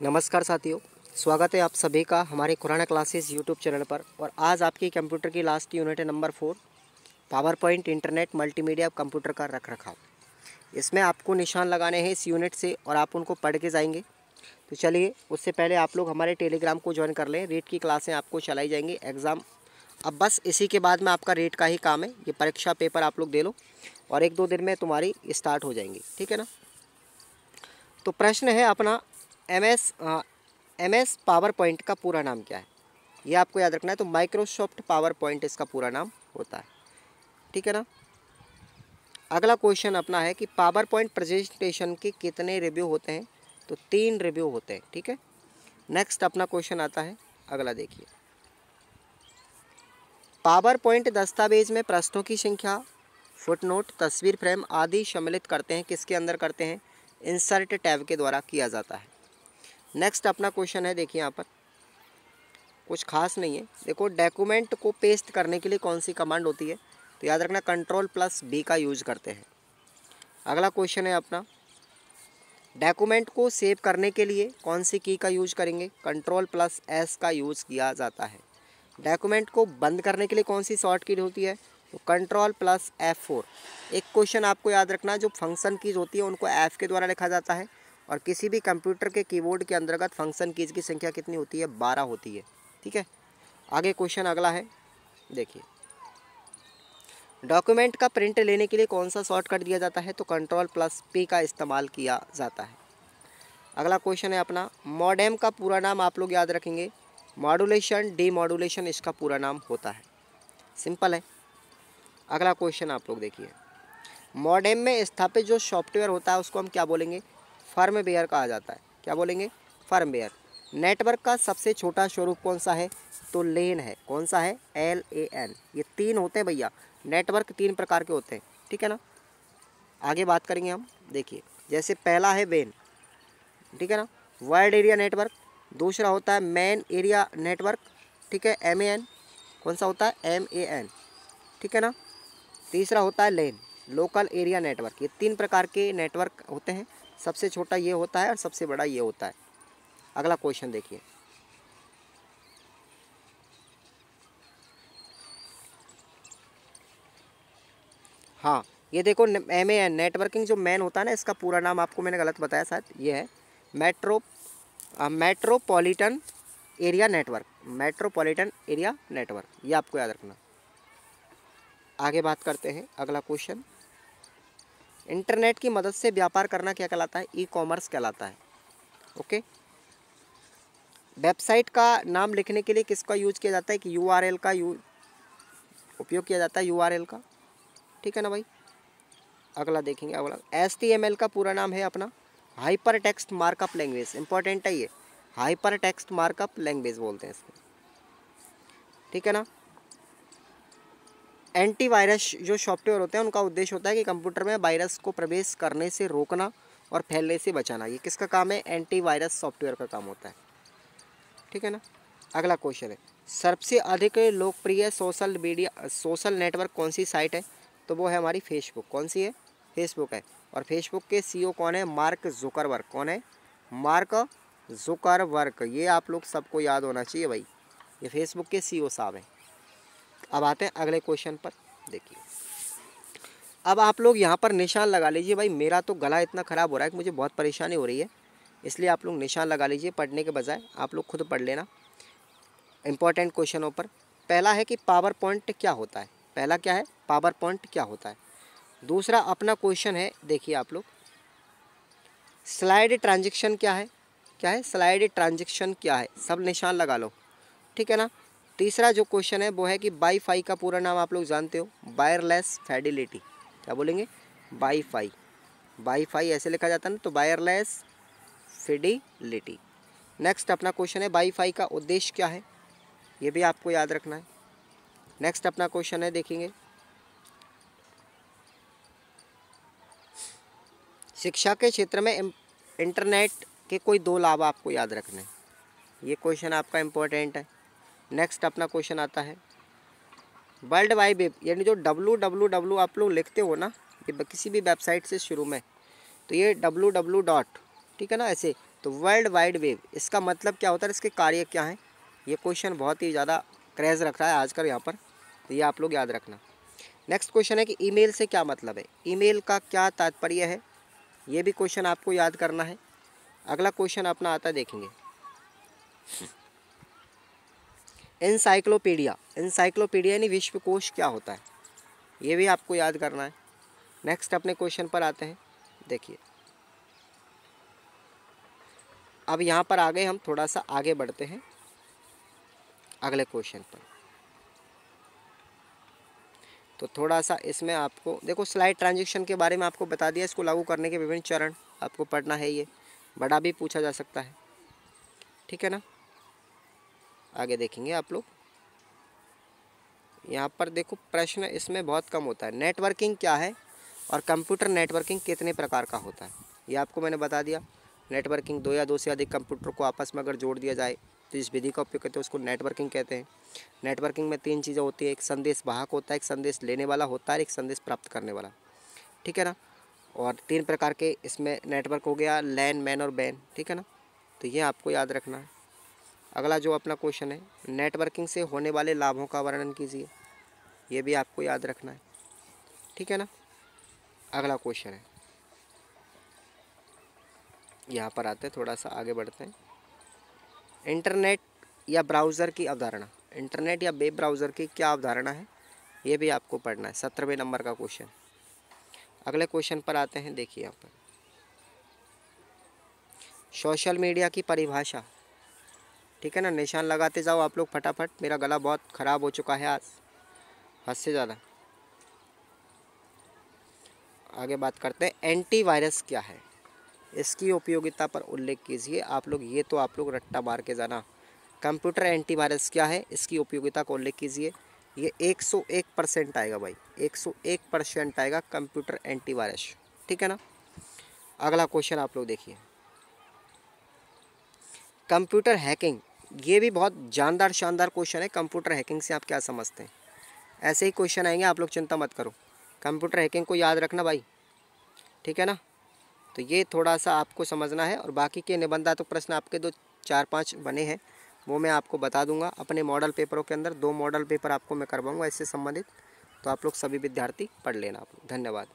नमस्कार साथियों, स्वागत है आप सभी का हमारे खुराना क्लासेस यूट्यूब चैनल पर। और आज आपकी कंप्यूटर की लास्ट यूनिट है number 4, power point internet multimedia computer का रखरखाव। इसमें आपको निशान लगाने हैं इस यूनिट से और आप उनको पढ़ के जाएंगे। तो चलिए, उससे पहले आप लोग हमारे टेलीग्राम को ज्वाइन कर लें। रेट की क्लासें आपको चलाई जाएंगी। एग्ज़ाम अब बस इसी के बाद में आपका रेट का ही काम है। ये परीक्षा पेपर आप लोग दे लो और 1-2 दिन में तुम्हारी स्टार्ट हो जाएंगी, ठीक है ना। तो प्रश्न है अपना, एमएस पावर पॉइंट का पूरा नाम क्या है, ये आपको याद रखना है। तो माइक्रोसॉफ्ट पावर पॉइंट इसका पूरा नाम होता है, ठीक है ना। अगला क्वेश्चन अपना है कि पावर पॉइंट प्रेजेंटेशन के कितने रिव्यू होते हैं। तो 3 रिव्यू होते हैं, ठीक है। नेक्स्ट अपना क्वेश्चन आता है, अगला देखिए। पावर पॉइंट दस्तावेज में पृष्ठों की संख्या, फुटनोट, तस्वीर फ्रेम आदि सम्मिलित करते हैं, किसके अंदर करते हैं, इंसर्ट टैब के द्वारा किया जाता है। नेक्स्ट अपना क्वेश्चन है, देखिए यहाँ पर कुछ खास नहीं है। देखो, डॉक्यूमेंट को पेस्ट करने के लिए कौन सी कमांड होती है, तो याद रखना Ctrl+B का यूज करते हैं। अगला क्वेश्चन है अपना, डॉक्यूमेंट को सेव करने के लिए कौन सी की का यूज करेंगे, Ctrl+S का यूज किया जाता है। डॉक्यूमेंट को बंद करने के लिए कौन सी शॉर्ट की होती है, तो Ctrl+F4। एक क्वेश्चन आपको याद रखना, जो फंक्शन कीज होती है उनको F के द्वारा लिखा जाता है और किसी भी कंप्यूटर के कीबोर्ड के अंतर्गत फंक्शन कीज की संख्या कितनी होती है, 12 होती है, ठीक है। आगे क्वेश्चन अगला है, देखिए। डॉक्यूमेंट का प्रिंट लेने के लिए कौन सा शॉर्टकट दिया जाता है, तो Ctrl+P का इस्तेमाल किया जाता है। अगला क्वेश्चन है अपना, मॉडेम का पूरा नाम आप लोग याद रखेंगे, मॉड्यूलेशन डीमॉड्यूलेशन इसका पूरा नाम होता है। सिंपल है। अगला क्वेश्चन आप लोग देखिए, मॉडेम में स्थापित जो सॉफ्टवेयर होता है उसको हम क्या बोलेंगे, फर्मवेयर कहा जाता है। क्या बोलेंगे, फर्मवेयर। नेटवर्क का सबसे छोटा स्वरूप कौन सा है, तो लेन है। कौन सा है, LAN। ये 3 होते हैं भैया, नेटवर्क 3 प्रकार के होते हैं, ठीक है ना। आगे बात करेंगे हम, देखिए। जैसे पहला है WAN, ठीक है ना, वाइड एरिया नेटवर्क। दूसरा होता है मैन एरिया नेटवर्क, ठीक है, MAN। कौन सा होता है, MAN, ठीक है ना। तीसरा होता है LAN, लोकल एरिया नेटवर्क। ये 3 प्रकार के नेटवर्क होते हैं। सबसे छोटा ये होता है और सबसे बड़ा ये होता है। अगला क्वेश्चन देखिए, हाँ ये देखो, MAN नेटवर्किंग जो मैन होता है ना, इसका पूरा नाम आपको मैंने गलत बताया शायद, ये है metropolitan area network. Metropolitan area network, ये आपको याद रखना। आगे बात करते हैं, अगला क्वेश्चन, इंटरनेट की मदद से व्यापार करना क्या कहलाता है, ई-कॉमर्स कहलाता है, ओके। वेबसाइट का नाम लिखने के लिए किसका यूज किया जाता है, कि URL का उपयोग किया जाता है, URL का, ठीक है ना भाई। अगला देखेंगे, अगला HTML का पूरा नाम है अपना hyper text markup language. Important है ये, हाइपर टेक्स्ट मार्कअप लैंग्वेज बोलते हैं इसको, ठीक है ना। एंटीवायरस जो सॉफ्टवेयर होते हैं उनका उद्देश्य होता है कि कंप्यूटर में वायरस को प्रवेश करने से रोकना और फैलने से बचाना। ये किसका काम है, एंटीवायरस सॉफ्टवेयर का काम होता है, ठीक है ना। अगला क्वेश्चन है, सबसे अधिक लोकप्रिय सोशल नेटवर्क कौन सी साइट है, तो वो है हमारी फेसबुक। कौन सी है, फेसबुक है। और फेसबुक के CEO कौन है, मार्क जुकरबर्ग। कौन है, मार्क जुकरबर्ग। ये आप लोग सबको याद होना चाहिए भाई, ये फेसबुक के CEO साहब हैं। अब आते हैं अगले क्वेश्चन पर, देखिए। अब आप लोग यहाँ पर निशान लगा लीजिए भाई। मेरा तो गला इतना ख़राब हो रहा है कि मुझे बहुत परेशानी हो रही है, इसलिए आप लोग निशान लगा लीजिए, पढ़ने के बजाय आप लोग खुद पढ़ लेना इंपॉर्टेंट क्वेश्चनों पर। पहला है कि पावर पॉइंट क्या होता है, पहला क्या है, पावर पॉइंट क्या होता है। दूसरा अपना क्वेश्चन है, देखिए आप लोग, स्लाइड ट्रांजेक्शन क्या है, क्या है स्लाइड ट्रांजेक्शन क्या है, सब निशान लगा लो, ठीक है ना। तीसरा जो क्वेश्चन है वो है कि वाईफाई का पूरा नाम आप लोग जानते हो, वायरलेस फिडेलिटी। क्या बोलेंगे, वाईफाई, वाईफाई ऐसे लिखा जाता है ना, तो वायरलेस फिडेलिटी। नेक्स्ट अपना क्वेश्चन है, वाईफाई का उद्देश्य क्या है, ये भी आपको याद रखना है। नेक्स्ट अपना क्वेश्चन है, देखेंगे, शिक्षा के क्षेत्र में इंटरनेट के कोई 2 लाभ आपको याद रखने हैं, ये क्वेश्चन आपका इम्पोर्टेंट है। नेक्स्ट अपना क्वेश्चन आता है, वर्ल्ड वाइड वेब, यानी जो www आप लोग लिखते हो ना, ये किसी भी वेबसाइट से शुरू में, तो ये www डॉट, ठीक है ना, ऐसे तो वर्ल्ड वाइड वेब इसका मतलब क्या होता है, इसके कार्य क्या हैं, ये क्वेश्चन बहुत ही ज़्यादा क्रेज रख रहा है आजकल यहाँ पर, तो ये आप लोग याद रखना। नेक्स्ट क्वेश्चन है कि ईमेल से क्या मतलब है, ईमेल का क्या तात्पर्य है, ये भी क्वेश्चन आपको याद करना है। अगला क्वेश्चन अपना आता है, देखेंगे एनसाइक्लोपीडिया, एनसाइक्लोपीडिया यानी विश्वकोश क्या होता है, ये भी आपको याद करना है। नेक्स्ट अपने क्वेश्चन पर आते हैं, देखिए अब यहाँ पर आ गए हम, थोड़ा सा आगे बढ़ते हैं अगले क्वेश्चन पर। तो थोड़ा सा इसमें आपको देखो स्लाइड ट्रांजैक्शन के बारे में आपको बता दिया, इसको लागू करने के विभिन्न चरण आपको पढ़ना है, ये बड़ा भी पूछा जा सकता है, ठीक है ना। आगे देखेंगे आप लोग, यहाँ पर देखो प्रश्न इसमें बहुत कम होता है। नेटवर्किंग क्या है और कंप्यूटर नेटवर्किंग कितने प्रकार का होता है, ये आपको मैंने बता दिया। नेटवर्किंग दो या दो से अधिक कंप्यूटर को आपस में अगर जोड़ दिया जाए तो इस विधि का उपयोग करते हैं, उसको नेटवर्किंग कहते हैं। नेटवर्किंग में तीन चीज़ें होती है, एक संदेश वाहक होता है, एक संदेश लेने वाला होता है, एक संदेश प्राप्त करने वाला, ठीक है ना। और तीन प्रकार के इसमें नेटवर्क हो गया, लैन, मैन और बैन, ठीक है ना। तो ये आपको याद रखना है। अगला जो अपना क्वेश्चन है, नेटवर्किंग से होने वाले लाभों का वर्णन कीजिए, ये भी आपको याद रखना है, ठीक है ना। अगला क्वेश्चन है, यहाँ पर आते हैं, थोड़ा सा आगे बढ़ते हैं। इंटरनेट या ब्राउज़र की अवधारणा, इंटरनेट या वेब ब्राउज़र की क्या अवधारणा है, ये भी आपको पढ़ना है, 17वें नंबर का क्वेश्चन। अगले क्वेश्चन पर आते हैं, देखिए यहाँ पर सोशल मीडिया की परिभाषा, ठीक है ना। निशान लगाते जाओ आप लोग फटाफट, मेरा गला बहुत ख़राब हो चुका है आज, हद से ज़्यादा। आगे बात करते हैं, एंटीवायरस क्या है, इसकी उपयोगिता पर उल्लेख कीजिए। आप लोग ये तो आप लोग रट्टा मार के जाना, कंप्यूटर एंटीवायरस क्या है, इसकी उपयोगिता का उल्लेख कीजिए। ये 101% आएगा भाई, 101% आएगा कंप्यूटर एंटीवायरस, ठीक है ना। अगला क्वेश्चन आप लोग देखिए, कंप्यूटर हैकिंग, ये भी बहुत जानदार शानदार क्वेश्चन है। कंप्यूटर हैकिंग से आप क्या समझते हैं, ऐसे ही क्वेश्चन आएंगे, आप लोग चिंता मत करो। कंप्यूटर हैकिंग को याद रखना भाई, ठीक है ना। तो ये थोड़ा सा आपको समझना है, और बाकी के निबंधात्मक प्रश्न आपके 2-4-5 बने हैं, वो मैं आपको बता दूंगा अपने मॉडल पेपरों के अंदर। 2 मॉडल पेपर आपको मैं करवाऊंगा इससे संबंधित, तो आप लोग सभी विद्यार्थी पढ़ लेना आप लोग। धन्यवाद।